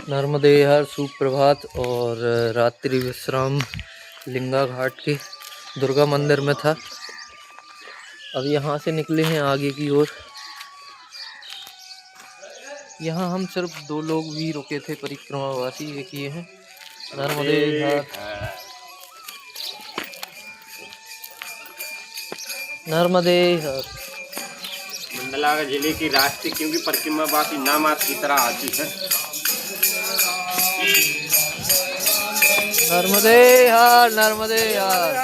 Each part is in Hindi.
नर्मदे हर सुप्रभात और रात्रि विश्राम लिंगा घाट के दुर्गा मंदिर में था। अब यहाँ से निकले हैं आगे की ओर। यहाँ हम सिर्फ 2 लोग भी रुके थे परिक्रमावासी, एक ये हैं नर्मदे हर। नर्मदे हर मंडला जिले के रास्ते क्योंकि परिक्रमावासी नामात की तरह आती है। नर्मदे हर, नर्मदे हर।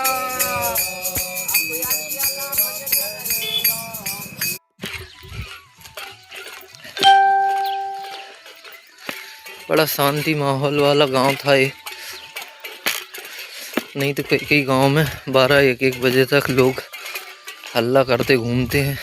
बड़ा शांति माहौल वाला गांव था ये, नहीं तो कई गांव में 12-1 बजे तक लोग हल्ला करते घूमते हैं।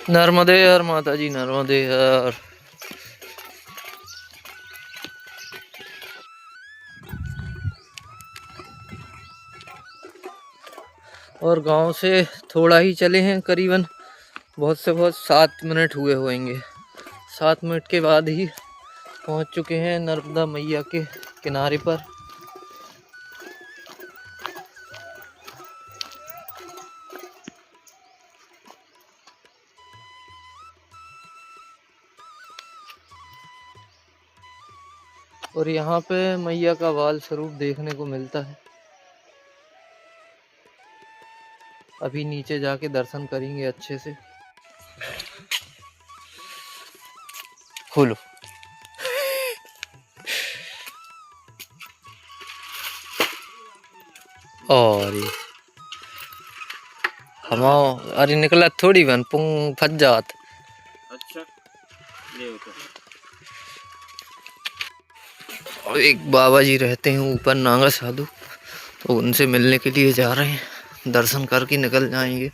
नर्मदे हर माता जी, नर्मदे हर। और गांव से थोड़ा ही चले हैं, करीबन बहुत से बहुत 7 मिनट हुए होंगे। 7 मिनट के बाद ही पहुंच चुके हैं नर्मदा मैया के किनारे पर। और यहाँ पे मैया का बाल स्वरूप देखने को मिलता है। अभी नीचे जाके दर्शन करेंगे अच्छे से। खोलो। और हमाओ अरे निकला थोड़ी बन पुंग फट जात। अच्छा ले होता। और एक बाबा जी रहते हैं ऊपर, नागा साधु, तो उनसे मिलने के लिए जा रहे हैं। दर्शन करके निकल जाएंगे।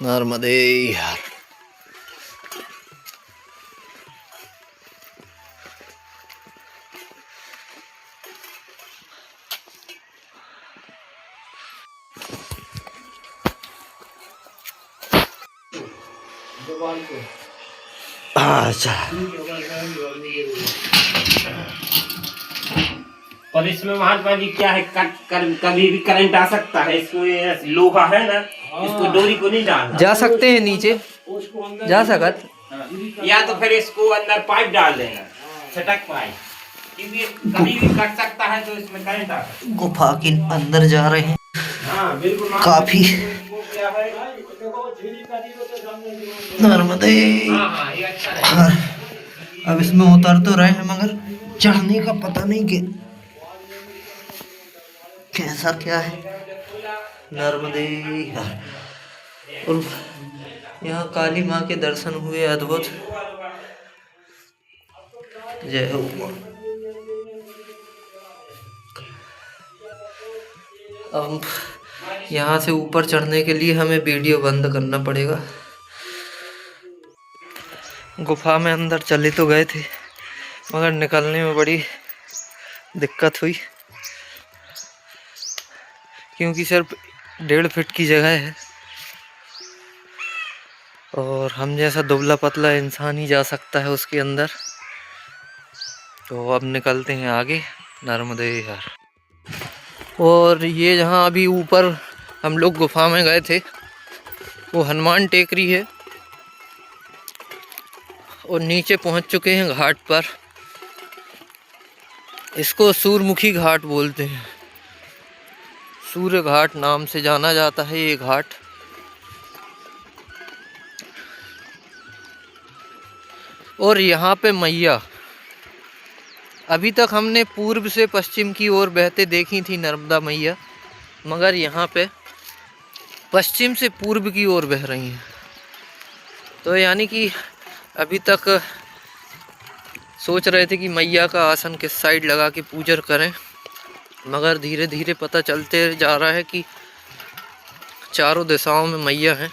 नर्मदे हर। अच्छा, पर इसमें महात्मा जी क्या है, कभी भी करंट आ सकता है। इसको ये लोहा है ना, इसको डोरी को नहीं डालना। जा सकते हैं नीचे, जा सकत। या तो फिर इसको अंदर पाइप डाल देना, छटक पाइप, क्योंकि कभी भी कट सकता है तो इसमें करंट आ सकता है। गुफा के अंदर जा रहे हैं। हाँ बिल्कुल। काफी नर्मदे हर। अब इसमें उतर तो रहे हैं मगर चढ़ने का पता नहीं कि कैसा क्या है। नर्मदे हर। और यहाँ काली माँ के दर्शन हुए अद्भुत। जय हो माँ। अब यहाँ से ऊपर चढ़ने के लिए हमें वीडियो बंद करना पड़ेगा। गुफा में अंदर चले तो गए थे मगर निकलने में बड़ी दिक्कत हुई, क्योंकि सिर्फ 1.5 फीट की जगह है और हम जैसा दुबला पतला इंसान ही जा सकता है उसके अंदर। तो अब निकलते हैं आगे। नर्मदे हर। और ये जहाँ अभी ऊपर हम लोग गुफा में गए थे वो हनुमान टेकरी है, और नीचे पहुँच चुके हैं घाट पर। इसको सूर्यमुखी घाट बोलते हैं, सूर्य घाट नाम से जाना जाता है ये घाट। और यहाँ पे मैया अभी तक हमने पूर्व से पश्चिम की ओर बहते देखी थी नर्मदा मैया, मगर यहाँ पे पश्चिम से पूर्व की ओर बह रही हैं। तो यानी कि अभी तक सोच रहे थे कि मैया का आसन किस साइड लगा के पूजा करें, मगर धीरे धीरे पता चलते जा रहा है कि चारों दिशाओं में मैया हैं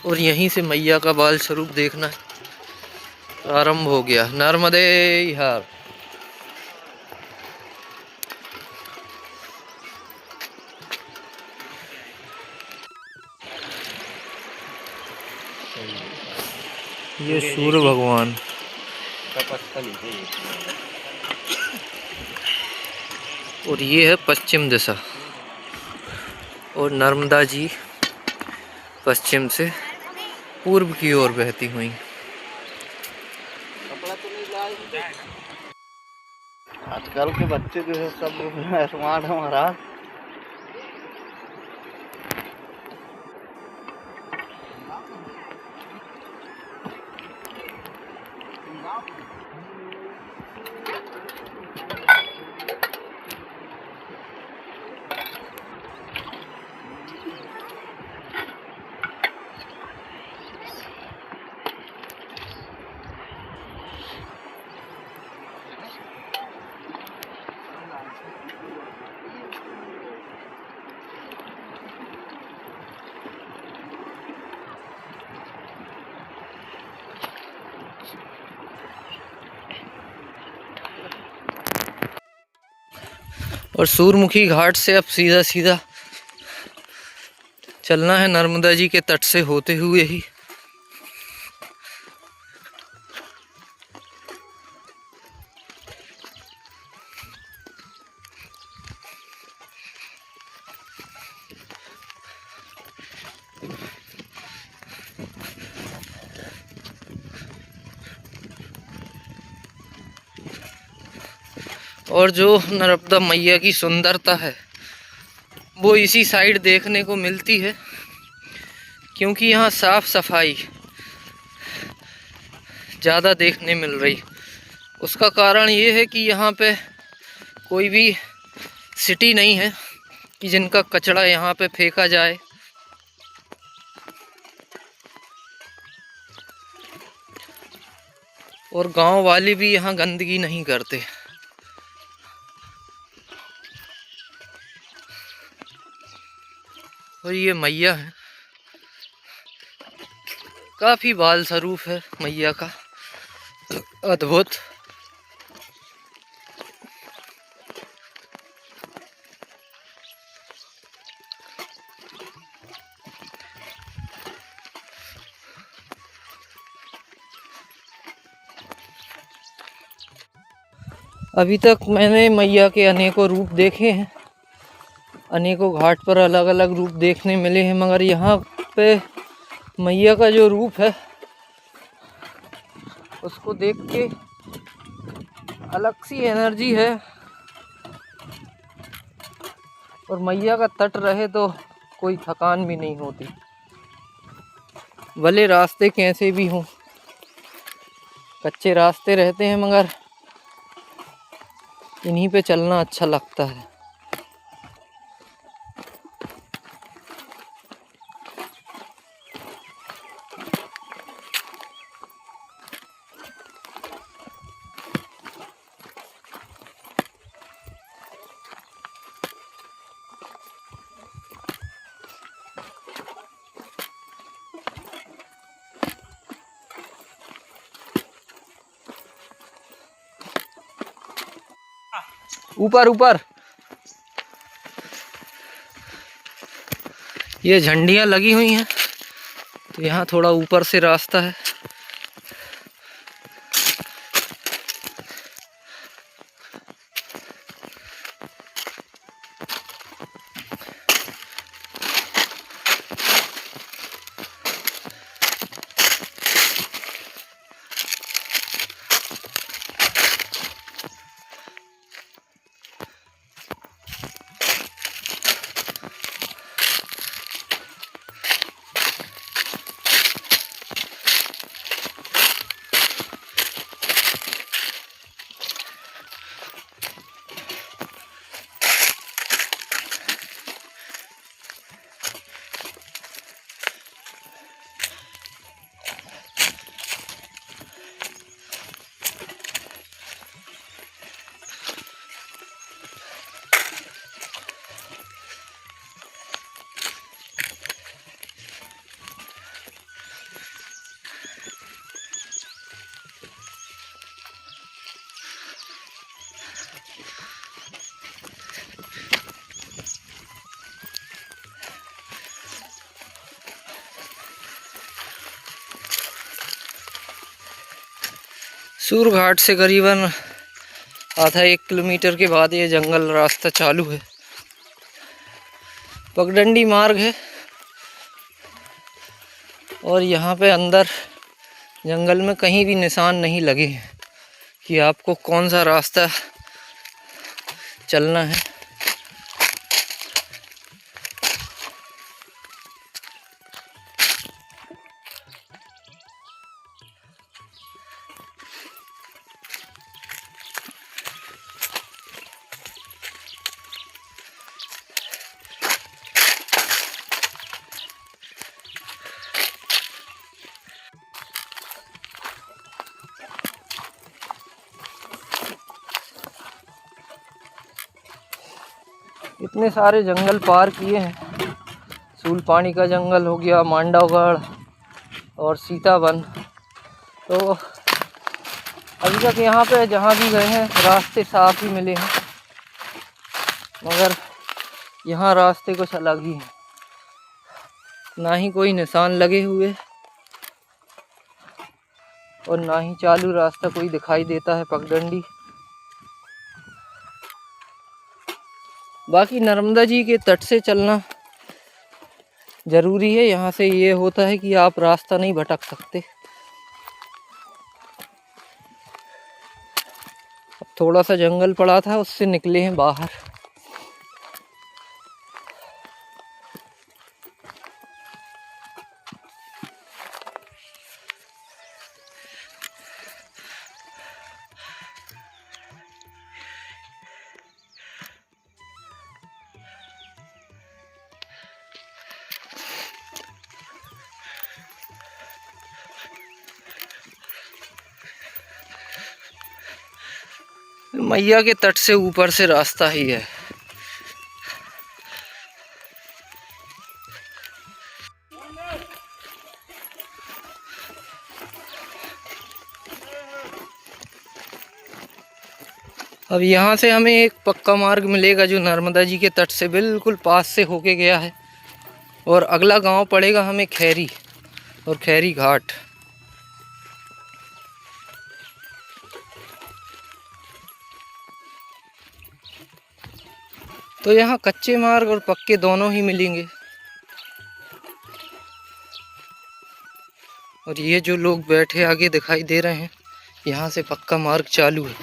और यहीं से मैया का बाल स्वरूप देखना आरंभ हो गया। नर्मदे हर। ये सूर्य भगवान तपस्थली है। और ये है पश्चिम दिशा और नर्मदा जी पश्चिम से पूर्व की ओर बहती हुई। आजकल के बच्चे जो है सब स्मार्ट है महाराज। और सूर्यमुखी घाट से अब सीधा सीधा चलना है नर्मदा जी के तट से होते हुए ही। और जो नर्मदा मैया की सुंदरता है वो इसी साइड देखने को मिलती है, क्योंकि यहाँ साफ सफाई ज़्यादा देखने मिल रही। उसका कारण ये है कि यहाँ पे कोई भी सिटी नहीं है कि जिनका कचरा यहाँ पे फेंका जाए। और गांव वाले भी यहाँ गंदगी नहीं करते। और ये मैया है, काफी बाल स्वरूप है मैया का, अद्भुत। अभी तक मैंने मैया के अनेकों रूप देखे हैं, अनेकों घाट पर अलग अलग रूप देखने मिले हैं, मगर यहाँ पे मैया का जो रूप है उसको देख के अलग सी एनर्जी है। और मैया का तट रहे तो कोई थकान भी नहीं होती, भले रास्ते कैसे भी हों, कच्चे रास्ते रहते हैं मगर इन्हीं पे चलना अच्छा लगता है। ऊपर ऊपर ये झंडियाँ लगी हुई हैं, तो यहाँ थोड़ा ऊपर से रास्ता है। सूरघाट से करीबन आधा 1 किलोमीटर के बाद ये जंगल रास्ता चालू है। पगडंडी मार्ग है और यहाँ पे अंदर जंगल में कहीं भी निशान नहीं लगे हैं कि आपको कौन सा रास्ता चलना है। इतने सारे जंगल पार किए हैं। सूलपानी का जंगल हो गया, मांडवगढ़ और सीतावन। तो अभी तक यहाँ पे जहाँ भी गए हैं रास्ते साफ ही मिले हैं, मगर यहाँ रास्ते कुछ अलग ही हैं। ना ही कोई निशान लगे हुए और ना ही चालू रास्ता कोई दिखाई देता है पगडंडी। बाकी नर्मदा जी के तट से चलना ज़रूरी है। यहाँ से ये होता है कि आप रास्ता नहीं भटक सकते। अब थोड़ा सा जंगल पड़ा था, उससे निकले हैं बाहर। मैया के तट से ऊपर से रास्ता ही है। अब यहाँ से हमें एक पक्का मार्ग मिलेगा जो नर्मदा जी के तट से बिल्कुल पास से होके गया है, और अगला गांव पड़ेगा हमें खैरी और खैरी घाट। तो यहाँ कच्चे मार्ग और पक्के दोनों ही मिलेंगे। और ये जो लोग बैठे आगे दिखाई दे रहे हैं, यहाँ से पक्का मार्ग चालू है।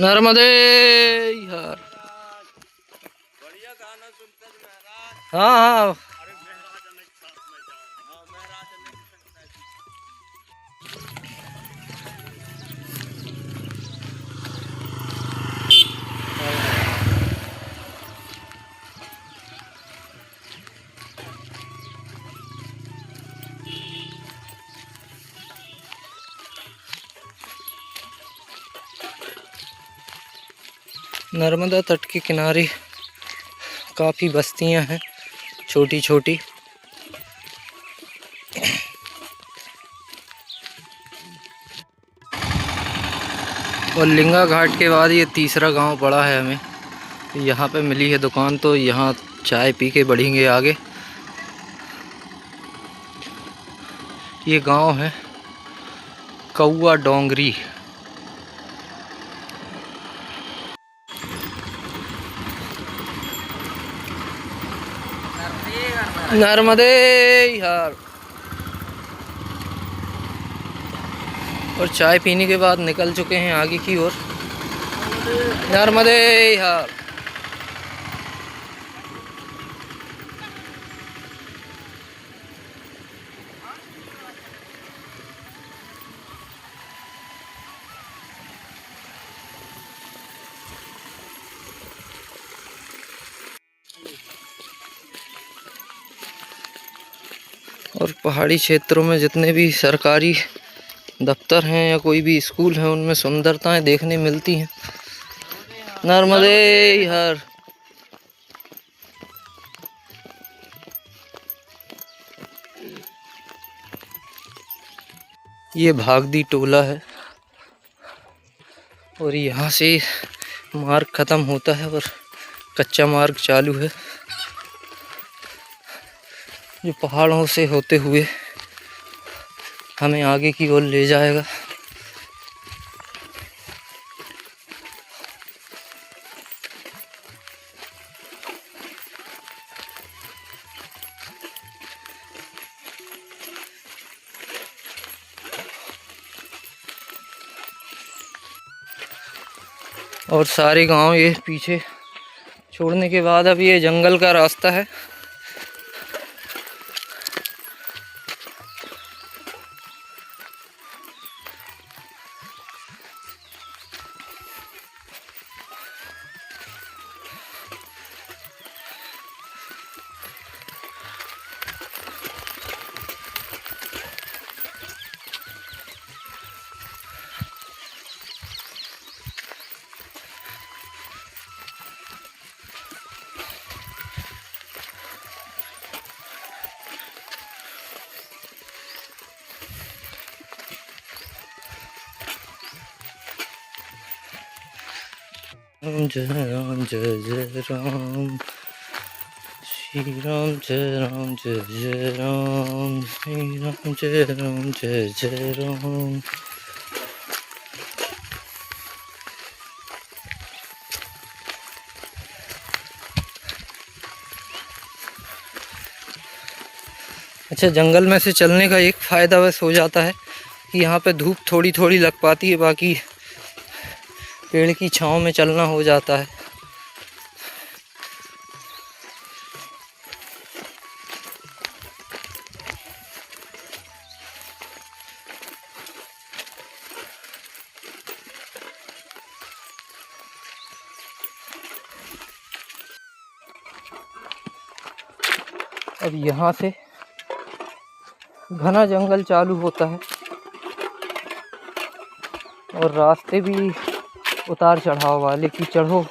नर्मदे यार, हाँ हाँ नर्मदा तट के किनारे काफ़ी बस्तियां हैं छोटी छोटी। और लिंगा घाट के बाद ये तीसरा गांव पड़ा है हमें। यहाँ पे मिली है दुकान, तो यहाँ चाय पी के बढ़ेंगे आगे। ये गांव है कौआ डोंगरी। नर्मदे यार। और चाय पीने के बाद निकल चुके हैं आगे की ओर। नर्मदे यार। और पहाड़ी क्षेत्रों में जितने भी सरकारी दफ्तर हैं या कोई भी स्कूल है, उनमें सुंदरताएं देखने मिलती हैं। नर्मदे यार। ये भागदी टोला है और यहाँ से मार्ग ख़त्म होता है और कच्चा मार्ग चालू है जो पहाड़ों से होते हुए हमें आगे की ओर ले जाएगा। और सारे गांव ये पीछे छोड़ने के बाद अब ये जंगल का रास्ता है। जय राम जय जय राम, श्री राम जय राम जय जय राम, श्री राम जय राम जय जय राम। अच्छा, जंगल में से चलने का एक फ़ायदा बस हो जाता है कि यहाँ पे धूप थोड़ी थोड़ी लग पाती है, बाकी पेड़ की छांव में चलना हो जाता है। अब यहाँ से घना जंगल चालू होता है और रास्ते भी उतार चढ़ाव वाले कि चढ़ो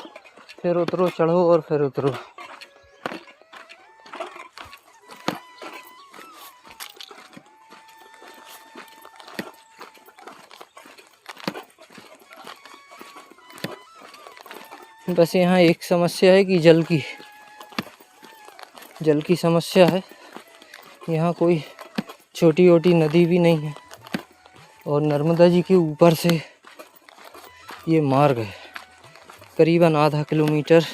फिर उतरो, चढ़ो और फिर उतरो। बस यहाँ एक समस्या है कि जल की समस्या है। यहाँ कोई छोटी छोटी नदी भी नहीं है और नर्मदा जी के ऊपर से ये मार्ग है करीबन आधा किलोमीटर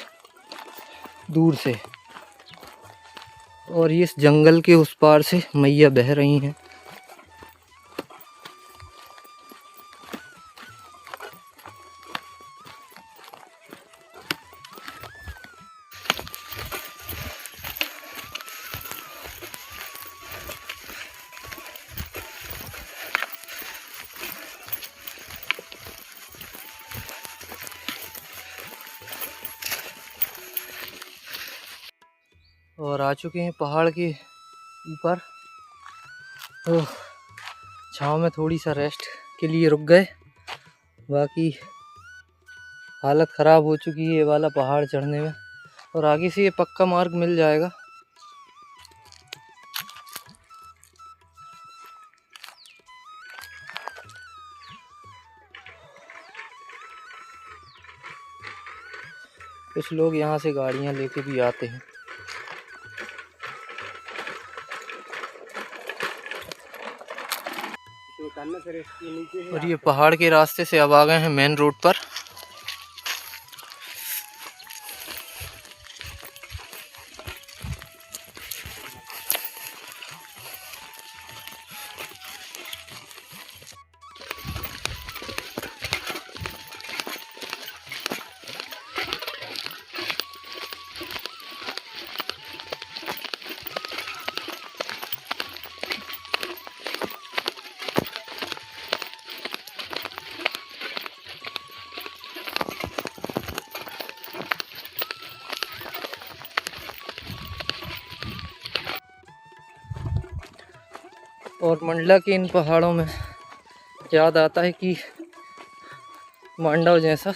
दूर से, और ये इस जंगल के उस पार से मैया बह रही हैं। और आ चुके हैं पहाड़ के ऊपर। तो छाँव में थोड़ी सा रेस्ट के लिए रुक गए, बाकी हालत ख़राब हो चुकी है ये वाला पहाड़ चढ़ने में, और आगे से ये पक्का मार्ग मिल जाएगा। कुछ लोग यहाँ से गाड़ियाँ लेके भी आते हैं। और ये पहाड़ के रास्ते से अब आ गए हैं मेन रोड पर। और मंडला के इन पहाड़ों में याद आता है कि मांडव जैसा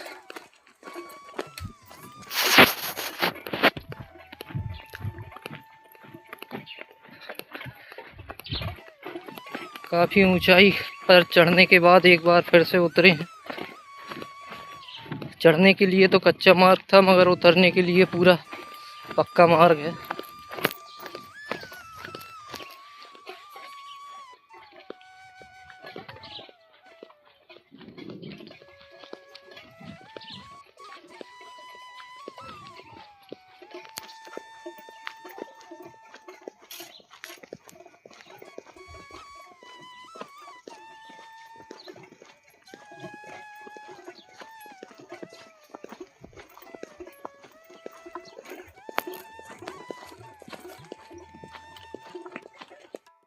काफ़ी ऊंचाई पर चढ़ने के बाद एक बार फिर से उतरे हैं। चढ़ने के लिए तो कच्चा मार्ग था, मगर उतरने के लिए पूरा पक्का मार्ग है।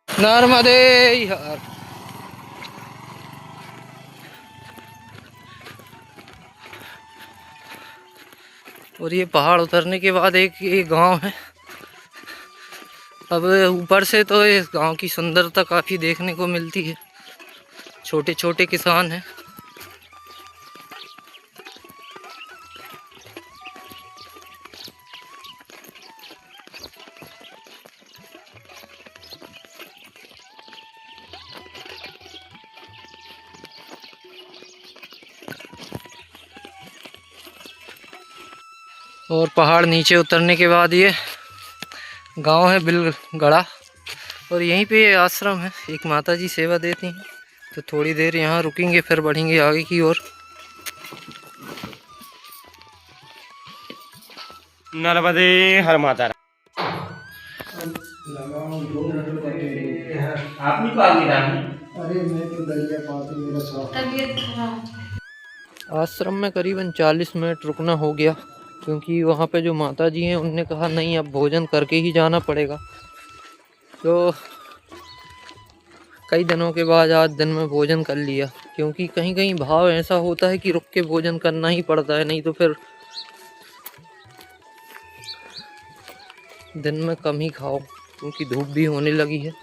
नर्मदे हर। और ये पहाड़ उतरने के बाद एक ये गांव है। अब ऊपर से तो इस गांव की सुंदरता काफ़ी देखने को मिलती है। छोटे छोटे किसान हैं। और पहाड़ नीचे उतरने के बाद ये गांव है बिलगढ़ा, और यहीं पे आश्रम है। एक माता जी सेवा देती हैं, तो थोड़ी देर यहाँ रुकेंगे, फिर बढ़ेंगे आगे की ओर। नर्मदे हर माता। आपनी पाली रानी। अरे मैं तो दरिया पाती मेरा तबीयत खराब। आश्रम में करीबन 40 मिनट रुकना हो गया, क्योंकि वहाँ पे जो माता जी हैं उनने कहा नहीं, अब भोजन करके ही जाना पड़ेगा। तो कई दिनों के बाद आज दिन में भोजन कर लिया, क्योंकि कहीं कहीं भाव ऐसा होता है कि रुक के भोजन करना ही पड़ता है, नहीं तो फिर दिन में कम ही खाओ, क्योंकि धूप भी होने लगी है।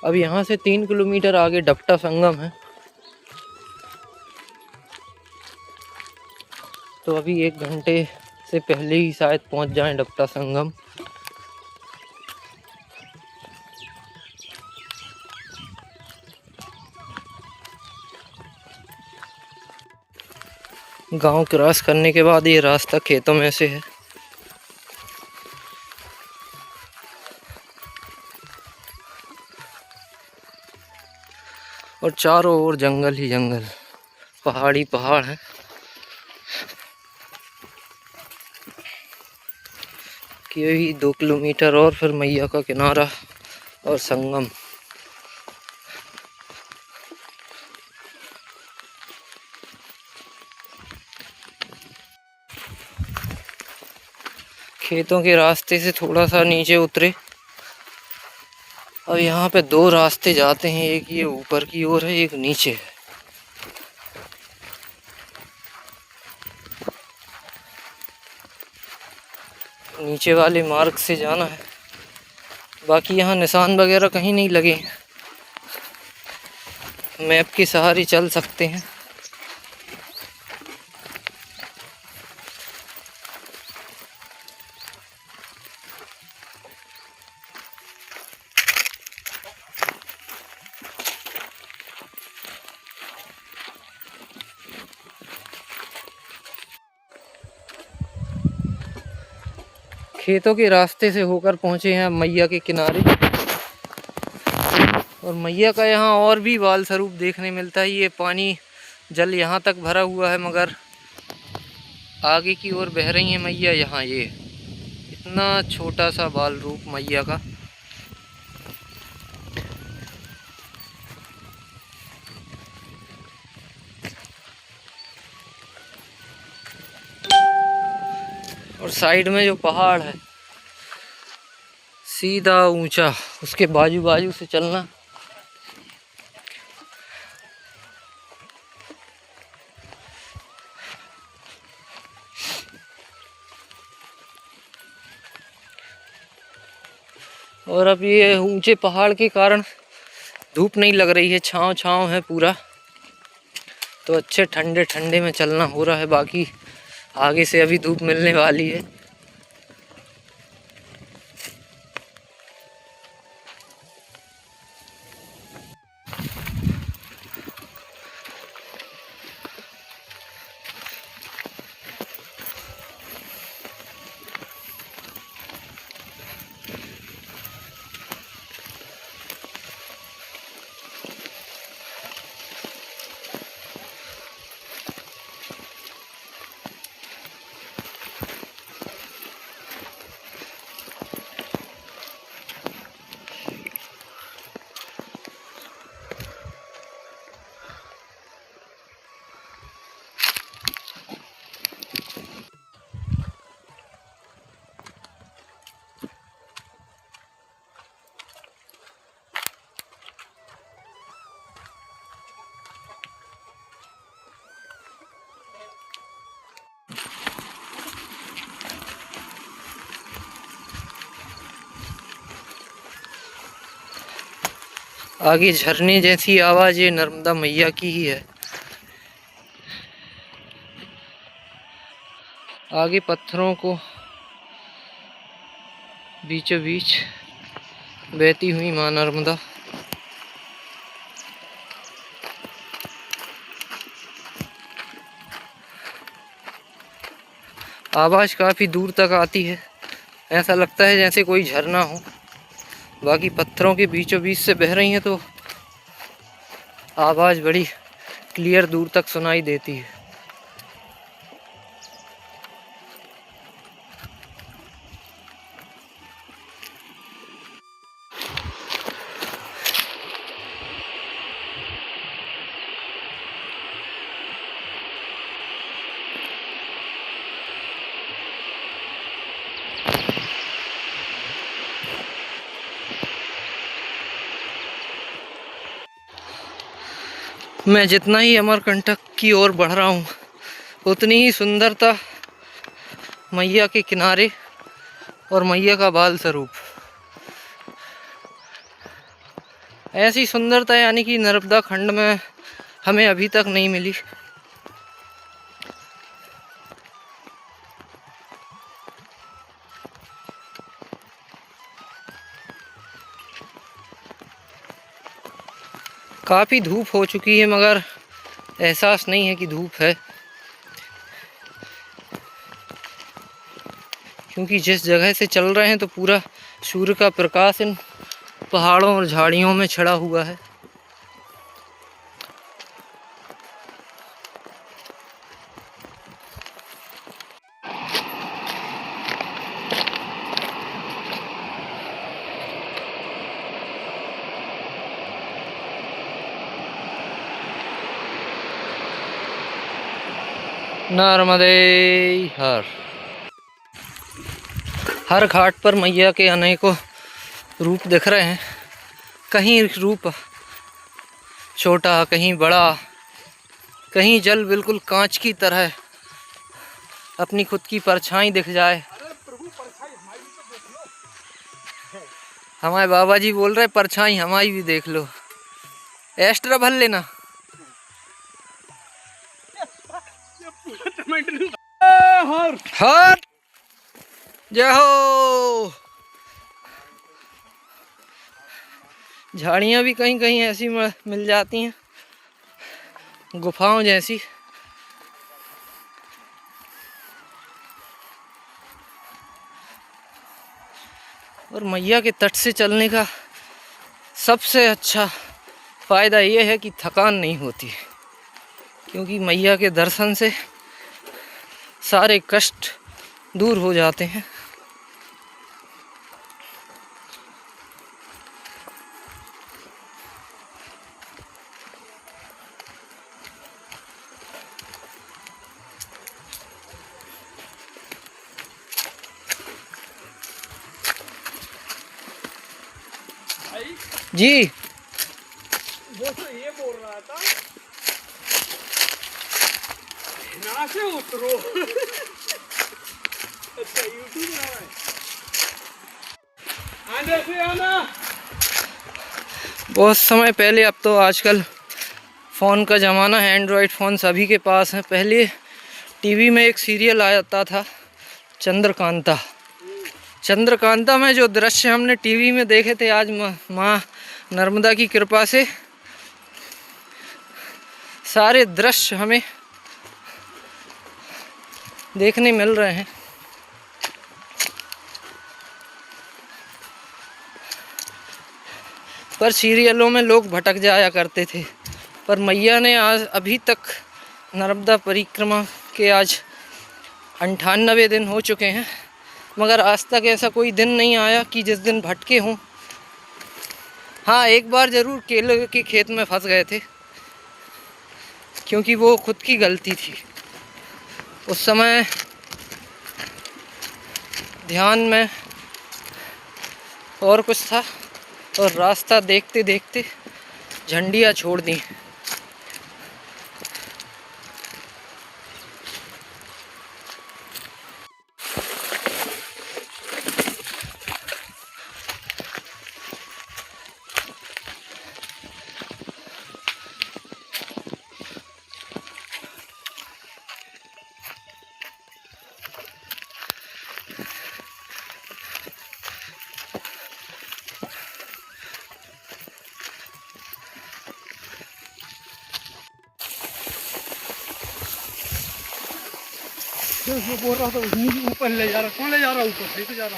अब यहाँ से 3 किलोमीटर आगे डपटा संगम है, तो अभी 1 घंटे से पहले ही शायद पहुँच जाएं डपटा संगम। गांव क्रॉस करने के बाद ये रास्ता खेतों में से है, और चारों ओर जंगल ही जंगल, पहाड़ी पहाड़ हैं। कि यही 2 किलोमीटर और फिर मैया का किनारा और संगम। खेतों के रास्ते से थोड़ा सा नीचे उतरे। अब यहाँ पे 2 रास्ते जाते हैं, एक ये ऊपर की ओर है, एक नीचे है। नीचे वाले मार्ग से जाना है, बाकी यहाँ निशान वगैरह कहीं नहीं लगे हैं, मैप के सहारे चल सकते हैं। खेतों के रास्ते से होकर पहुँचे हैं मैया के किनारे, और मैया का यहाँ और भी बाल स्वरूप देखने मिलता है। ये पानी जल यहाँ तक भरा हुआ है, मगर आगे की ओर बह रही है मैया। यहाँ ये इतना छोटा सा बाल रूप मैया का। और साइड में जो पहाड़ है सीधा ऊंचा, उसके बाजू बाजू से चलना। और अब ये ऊंचे पहाड़ के कारण धूप नहीं लग रही है, छांव छांव है पूरा, तो अच्छे ठंडे ठंडे में चलना हो रहा है। बाकी आगे से अभी धूप मिलने वाली है। आगे झरने जैसी आवाज़ ये नर्मदा मैया की ही है। आगे पत्थरों को बीचों बीच बहती हुई माँ नर्मदा। आवाज़ काफ़ी दूर तक आती है, ऐसा लगता है जैसे कोई झरना हो। बाकी पत्थरों के बीचों बीच से बह रही हैं तो आवाज़ बड़ी क्लियर दूर तक सुनाई देती है। मैं जितना ही अमरकंटक की ओर बढ़ रहा हूँ उतनी ही सुंदरता मैया के किनारे और मैया का बाल स्वरूप। ऐसी सुंदरता यानी कि नर्मदा खंड में हमें अभी तक नहीं मिली। काफ़ी धूप हो चुकी है मगर एहसास नहीं है कि धूप है, क्योंकि जिस जगह से चल रहे हैं तो पूरा सूर्य का प्रकाश इन पहाड़ों और झाड़ियों में छिड़ा हुआ है। नर्मदे हर घाट पर मैया के अनेकों रूप दिख रहे हैं। कहीं रूप छोटा, कहीं बड़ा, कहीं जल बिल्कुल कांच की तरह अपनी खुद की परछाई दिख जाए। हमारे बाबा जी बोल रहे परछाई हमारी भी देख लो, एक्स्ट्रा भर लेना। हर जय हो। झाड़ियाँ भी कहीं कहीं ऐसी मिल जाती हैं, गुफाओं जैसी। और मैया के तट से चलने का सबसे अच्छा फ़ायदा ये है कि थकान नहीं होती, क्योंकि मैया के दर्शन से सारे कष्ट दूर हो जाते हैं। जी वो तो ये बोल रहा था यहाँ से उतरो। अच्छा यूट्यूब बना रहा है। आने से आना। बहुत समय पहले, अब तो आजकल फ़ोन का ज़माना है, एंड्रॉयड फ़ोन सभी के पास है। पहले टीवी में एक सीरियल आता था चंद्रकांता। चंद्रकांता में जो दृश्य हमने टीवी में देखे थे, आज माँ नर्मदा की कृपा से सारे दृश्य हमें देखने मिल रहे हैं। पर सीरियलों में लोग भटक जाया करते थे, पर मैया ने आज अभी तक नर्मदा परिक्रमा के आज 98 दिन हो चुके हैं, मगर आज तक ऐसा कोई दिन नहीं आया कि जिस दिन भटके हों। हाँ, एक बार ज़रूर केले के खेत में फंस गए थे, क्योंकि वो खुद की गलती थी। उस समय ध्यान में और कुछ था और रास्ता देखते देखते झंडियाँ छोड़ दी। बोल रहा था ऊपर ले जा रहा, कौन ले जा रहा ऊपर? लेके जा रहा।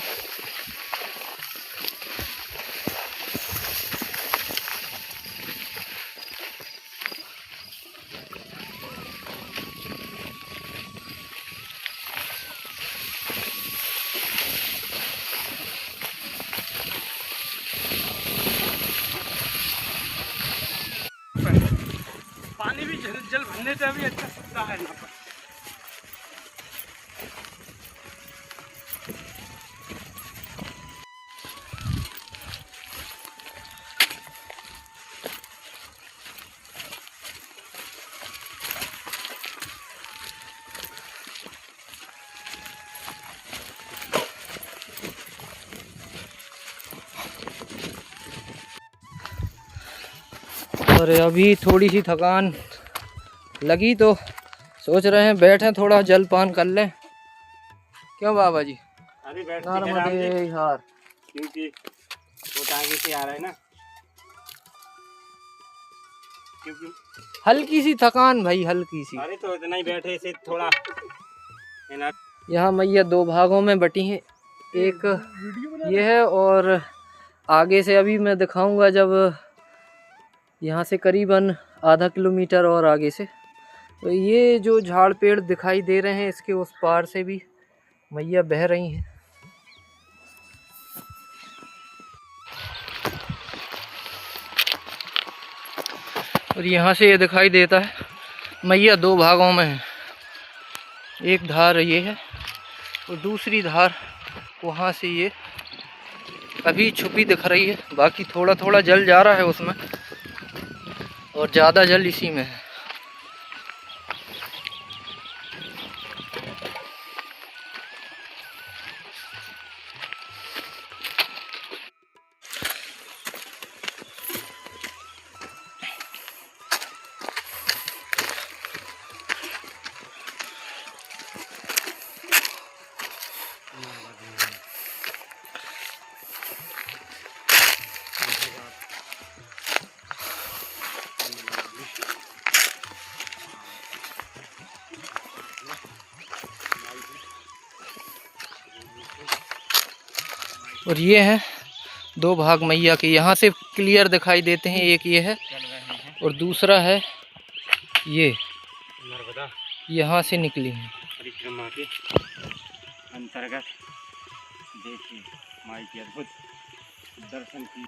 पानी भी जल भरने से अभी अच्छा सकता है यहाँ पर। और अभी थोड़ी सी थकान लगी तो सोच रहे हैं बैठे थोड़ा जलपान कर लें। क्यों बाबा जी? अभी बैठ नर्मदे हार, क्योंकि वो आगे से आ रहा है ना, क्योंकि हल्की सी थकान भाई, हल्की सी। अरे तो इतना ही बैठे से थोड़ा है ना। यहाँ मैया दो भागों में बटी हैं, एक ये है और आगे से अभी मैं दिखाऊंगा जब यहाँ से करीबन आधा किलोमीटर और आगे से। तो ये जो झाड़ पेड़ दिखाई दे रहे हैं इसके उस पार से भी मैया बह रही हैं। और यहाँ से ये दिखाई देता है मैया दो भागों में है, एक धार ये है और दूसरी धार वहाँ से ये अभी छुपी दिख रही है। बाकी थोड़ा थोड़ा जल जा रहा है उसमें और ज़्यादा जल इसी में है। और ये हैं दो भाग मैया के, यहाँ से क्लियर दिखाई देते हैं। एक ये है और दूसरा है ये नर्मदा यहाँ से निकली है परिक्रमा के अंतर्गत। देखिए माई के अद्भुत दर्शन की।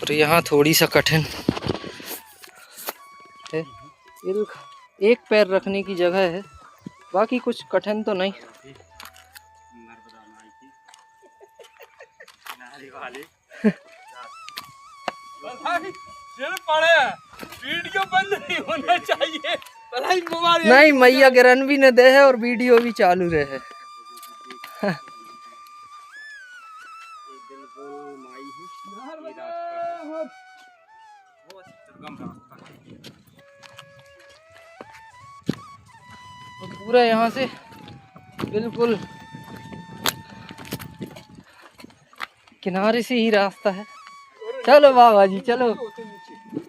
और यहाँ थोड़ी सा कठिन है, एक पैर रखने की जगह है, बाकी कुछ कठिन तो नहीं। नर्मदा माई की किनारे वाले वीडियो बंद नहीं होना चाहिए। नहीं मैया गिरन भी न दे है और वीडियो भी चालू रहे। तो पूरा यहाँ से बिल्कुल किनारे से ही रास्ता है। चलो बाबा जी चलो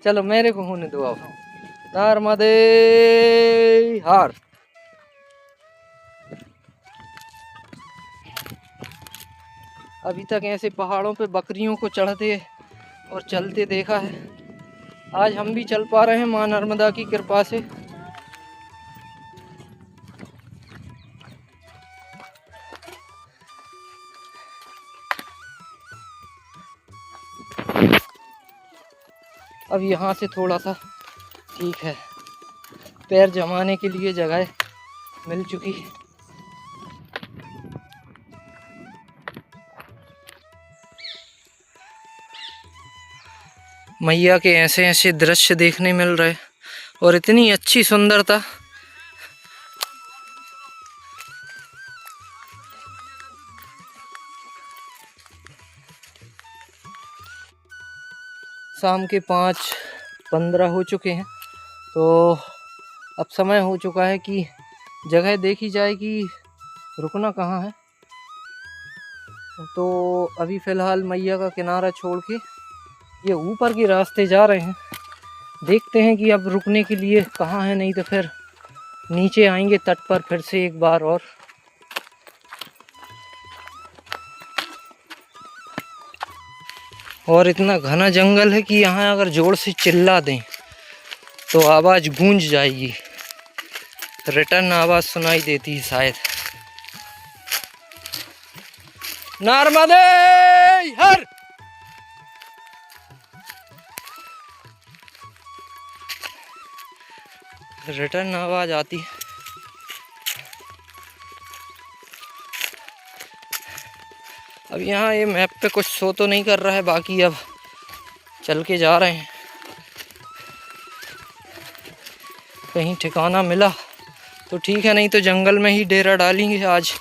चलो, मेरे को होने दो आप। नर्मदे हार। अभी तक ऐसे पहाड़ों पे बकरियों को चढ़ते और चलते देखा है, आज हम भी चल पा रहे हैं माँ नर्मदा की कृपा से। अब यहाँ से थोड़ा सा ठीक है, पैर जमाने के लिए जगह मिल चुकी। मैया के ऐसे ऐसे दृश्य देखने मिल रहे और इतनी अच्छी सुंदरता। शाम के 5:15 हो चुके हैं, तो अब समय हो चुका है कि जगह देखी जाए कि रुकना कहाँ है। तो अभी फ़िलहाल मैया का किनारा छोड़ के ये ऊपर के रास्ते जा रहे हैं। देखते हैं कि अब रुकने के लिए कहाँ है, नहीं तो फिर नीचे आएंगे तट पर फिर से एक बार और इतना घना जंगल है कि यहाँ अगर जोर से चिल्ला दें तो आवाज़ गूंज जाएगी, रिटर्न आवाज़ सुनाई देती है शायद। नर्मदे हर। रिटर्न आवाज़ आती है। अब यहाँ ये मैप पे कुछ शो तो नहीं कर रहा है, बाकी अब चल के जा रहे हैं। कहीं ठिकाना मिला तो ठीक है, नहीं तो जंगल में ही डेरा डालेंगे आज।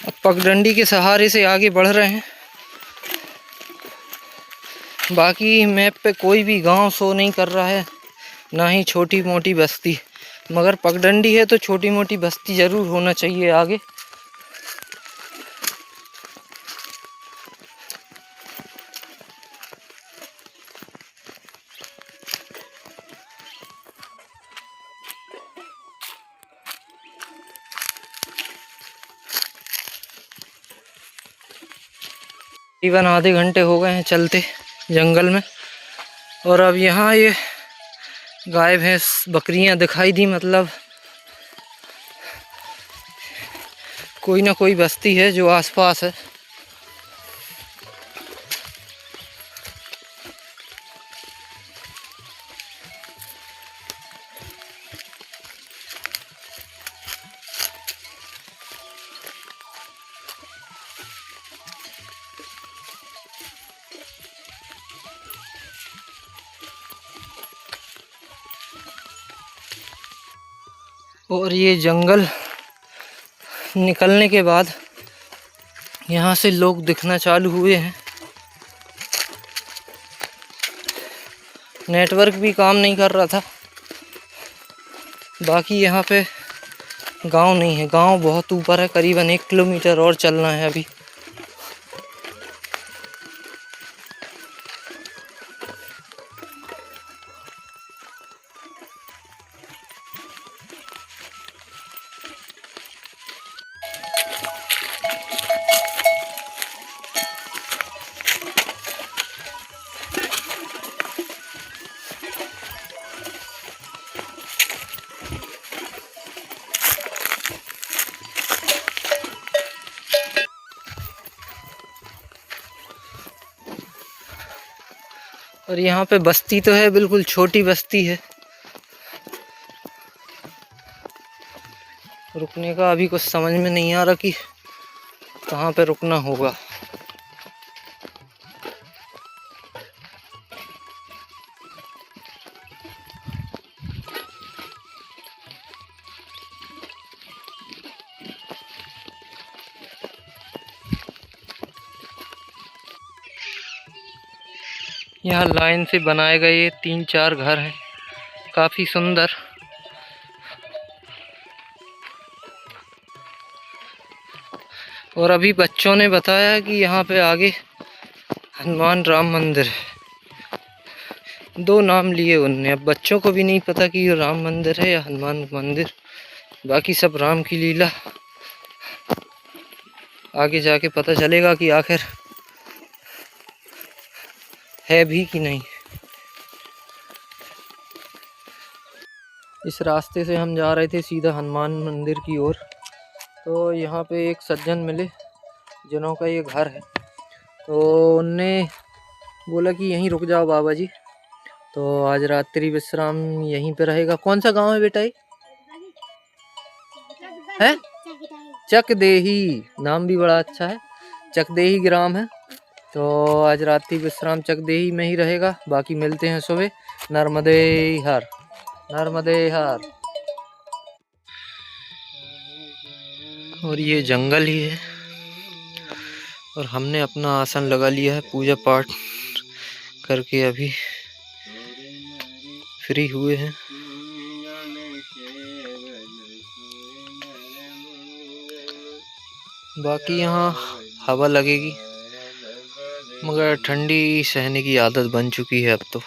अब पगडंडी के सहारे से आगे बढ़ रहे हैं। बाकी मैप पे कोई भी गांव शो नहीं कर रहा है, ना ही छोटी मोटी बस्ती, मगर पगडंडी है तो छोटी मोटी बस्ती ज़रूर होना चाहिए आगे। तकरीबन आधे घंटे हो गए हैं चलते जंगल में, और अब यहाँ ये गाय भैंस बकरियाँ दिखाई दी, मतलब कोई ना कोई बस्ती है जो आसपास है। और ये जंगल निकलने के बाद यहाँ से लोग दिखना चालू हुए हैं। नेटवर्क भी काम नहीं कर रहा था। बाकी यहाँ पे गांव नहीं है, गांव बहुत ऊपर है, करीबन 1 किलोमीटर और चलना है अभी। और यहाँ पे बस्ती तो है, बिल्कुल छोटी बस्ती है। रुकने का अभी कुछ समझ में नहीं आ रहा कि कहाँ पे रुकना होगा। यहाँ लाइन से बनाए गए 3-4 घर हैं, काफ़ी सुंदर। और अभी बच्चों ने बताया कि यहाँ पे आगे हनुमान राम मंदिर है। 2 नाम लिए उनने। अब बच्चों को भी नहीं पता कि ये राम मंदिर है या हनुमान मंदिर, बाकी सब राम की लीला। आगे जाके पता चलेगा कि आखिर है भी कि नहीं। इस रास्ते से हम जा रहे थे सीधा हनुमान मंदिर की ओर, तो यहाँ पे एक सज्जन मिले जिन्हों का ये घर है, तो उनने बोला कि यहीं रुक जाओ बाबा जी, तो आज रात्रि विश्राम यहीं पे रहेगा। कौन सा गांव है बेटा ये? है चकदेही, नाम भी बड़ा अच्छा है, चकदेही ग्राम है। तो आज रात्रि विश्राम चकदेही में ही रहेगा। बाकी मिलते हैं सुबह। नर्मदे हर, नर्मदे हर। और ये जंगल ही है, और हमने अपना आसन लगा लिया है। पूजा पाठ करके अभी फ्री हुए हैं। बाकी यहाँ हवा लगेगी, मगर ठंडी सहने की आदत बन चुकी है अब तो।